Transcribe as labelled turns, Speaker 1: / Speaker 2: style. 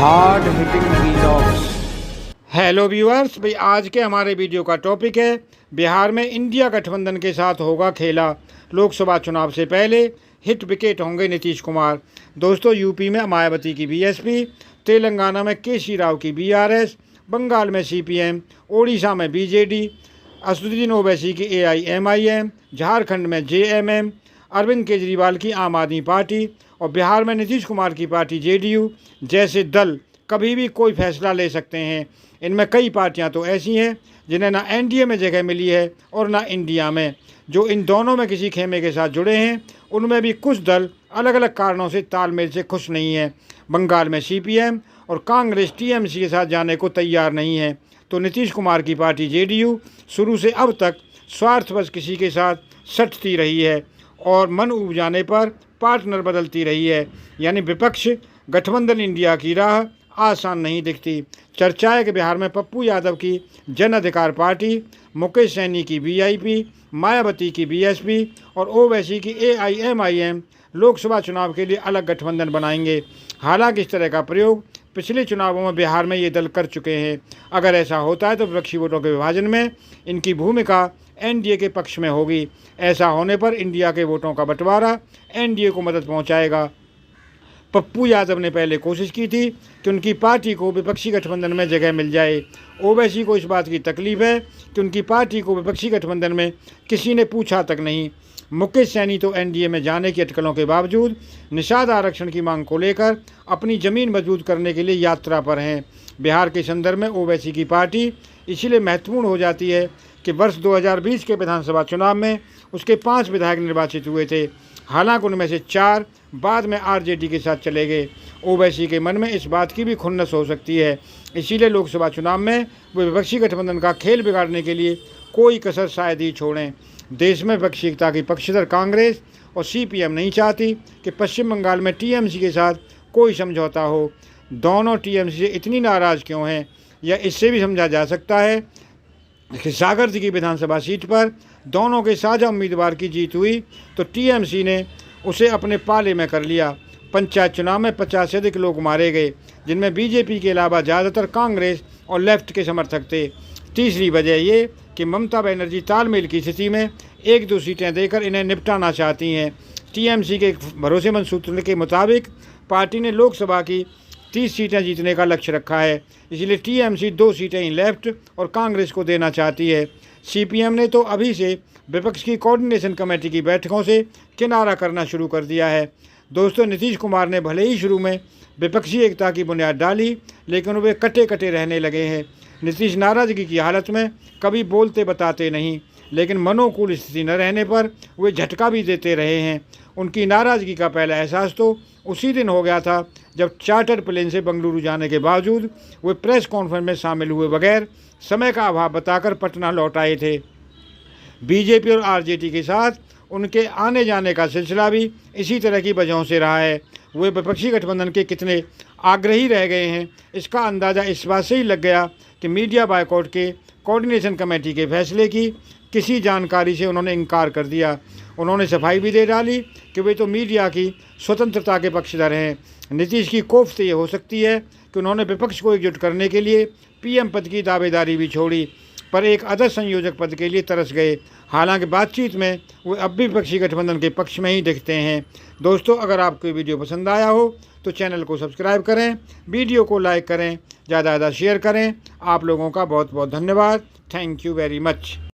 Speaker 1: Hard hitting vlogs.
Speaker 2: Hello viewers, भाई आज के हमारे वीडियो का टॉपिक है बिहार में इंडिया गठबंधन के साथ होगा खेला। लोकसभा चुनाव से पहले हिट विकेट होंगे नीतीश कुमार। दोस्तों, यूपी में मायावती की बीएसपी, तेलंगाना में केसी राव की बीआरएस, बंगाल में सीपीएम, ओडिशा में बीजेडी, असदुद्दीन ओवैसी की एआईएमआईएम, झारखंड में जेएमएम, अरविंद केजरीवाल की आम आदमी पार्टी और बिहार में नीतीश कुमार की पार्टी जेडीयू जैसे दल कभी भी कोई फैसला ले सकते हैं। इनमें कई पार्टियां तो ऐसी हैं जिन्हें ना एनडीए में जगह मिली है और ना इंडिया में। जो इन दोनों में किसी खेमे के साथ जुड़े हैं, उनमें भी कुछ दल अलग अलग कारणों से तालमेल से खुश नहीं है। बंगाल में सीपीएम और कांग्रेस टीएमसी के साथ जाने को तैयार नहीं है, तो नीतीश कुमार की पार्टी जेडीयू शुरू से अब तक स्वार्थवश किसी के साथ सटती रही है और मन उब जाने पर पार्टनर बदलती रही है। यानी विपक्ष गठबंधन इंडिया की राह आसान नहीं दिखती। चर्चा है कि बिहार में पप्पू यादव की जन अधिकार पार्टी, मुकेश सैनी की वीआईपी, मायावती की बीएसपी और ओवैसी की एआईएमआईएम लोकसभा चुनाव के लिए अलग गठबंधन बनाएंगे। हालांकि इस तरह का प्रयोग पिछले चुनावों में बिहार में ये दल कर चुके हैं। अगर ऐसा होता है तो विपक्षी वोटों के विभाजन में इनकी भूमिका एनडीए के पक्ष में होगी। ऐसा होने पर इंडिया के वोटों का बंटवारा एनडीए को मदद पहुंचाएगा। पप्पू यादव ने पहले कोशिश की थी कि उनकी पार्टी को विपक्षी गठबंधन में जगह मिल जाए। ओवैसी को इस बात की तकलीफ है कि उनकी पार्टी को विपक्षी गठबंधन में किसी ने पूछा तक नहीं। मुकेश सैनी तो एनडीए में जाने की अटकलों के बावजूद निषाद आरक्षण की मांग को लेकर अपनी ज़मीन मजबूत करने के लिए यात्रा पर हैं। बिहार के संदर्भ में ओवैसी की पार्टी इसलिए महत्वपूर्ण हो जाती है कि वर्ष 2020 के विधानसभा चुनाव में उसके 5 विधायक निर्वाचित हुए थे। हालांकि उनमें से 4 बाद में आरजेडी के साथ चले गए। ओवैसी के मन में इस बात की भी खुन्नस हो सकती है, इसीलिए लोकसभा चुनाव में वे विपक्षी गठबंधन का खेल बिगाड़ने के लिए कोई कसर शायद ही छोड़ें। देश में विपक्षी एकता की पक्षधर कांग्रेस और सीपीएम नहीं चाहती कि पश्चिम बंगाल में टीएमसी के साथ कोई समझौता हो। दोनों टीएमसी से इतनी नाराज़ क्यों हैं, या इससे भी समझा जा सकता है कि सागर की विधानसभा सीट पर दोनों के साझा उम्मीदवार की जीत हुई तो टीएमसी ने उसे अपने पाले में कर लिया। पंचायत चुनाव में 50 से अधिक लोग मारे गए, जिनमें बीजेपी के अलावा ज़्यादातर कांग्रेस और लेफ्ट के समर्थक थे। तीसरी वजह ये कि ममता बनर्जी तालमेल की स्थिति में 1-2 सीटें देकर इन्हें निपटाना चाहती हैं। टीएमसी के भरोसेमंद सूत्र के मुताबिक पार्टी ने लोकसभा की 30 सीटें जीतने का लक्ष्य रखा है, इसलिए टीएमसी 2 सीटें ही लेफ्ट और कांग्रेस को देना चाहती है। सीपीएम ने तो अभी से विपक्ष की कोऑर्डिनेशन कमेटी की बैठकों से किनारा करना शुरू कर दिया है। दोस्तों, नीतीश कुमार ने भले ही शुरू में विपक्षी एकता की बुनियाद डाली, लेकिन वे कटे कटे रहने लगे हैं। नीतीश नाराज़गी की हालत में कभी बोलते बताते नहीं, लेकिन मनोकूल स्थिति न रहने पर वे झटका भी देते रहे हैं। उनकी नाराज़गी का पहला एहसास तो उसी दिन हो गया था जब चार्टर्ड प्लेन से बंगलुरु जाने के बावजूद वे प्रेस कॉन्फ्रेंस में शामिल हुए बगैर समय का अभाव बताकर पटना लौट आए थे। बीजेपी और आरजेडी के साथ उनके आने जाने का सिलसिला भी इसी तरह की वजहों से रहा है। वे विपक्षी गठबंधन के कितने आग्रही रह गए हैं, इसका अंदाज़ा इस बात से ही लग गया कि मीडिया बायकॉट के कोऑर्डिनेशन कमेटी के फैसले की किसी जानकारी से उन्होंने इनकार कर दिया। उन्होंने सफाई भी दे डाली कि वे तो मीडिया की स्वतंत्रता के पक्षधर हैं। नीतीश की कोफ्त ये हो सकती है कि उन्होंने विपक्ष को एकजुट करने के लिए पीएम पद की दावेदारी भी छोड़ी, पर एक आदर्श संयोजक पद के लिए तरस गए। हालांकि बातचीत में वे अब भी विपक्षी गठबंधन के पक्ष में ही दिखते हैं। दोस्तों, अगर आपको ये वीडियो पसंद आया हो तो चैनल को सब्सक्राइब करें, वीडियो को लाइक करें, ज़्यादा से ज़्यादा शेयर करें। आप लोगों का बहुत बहुत धन्यवाद। Thank you very much.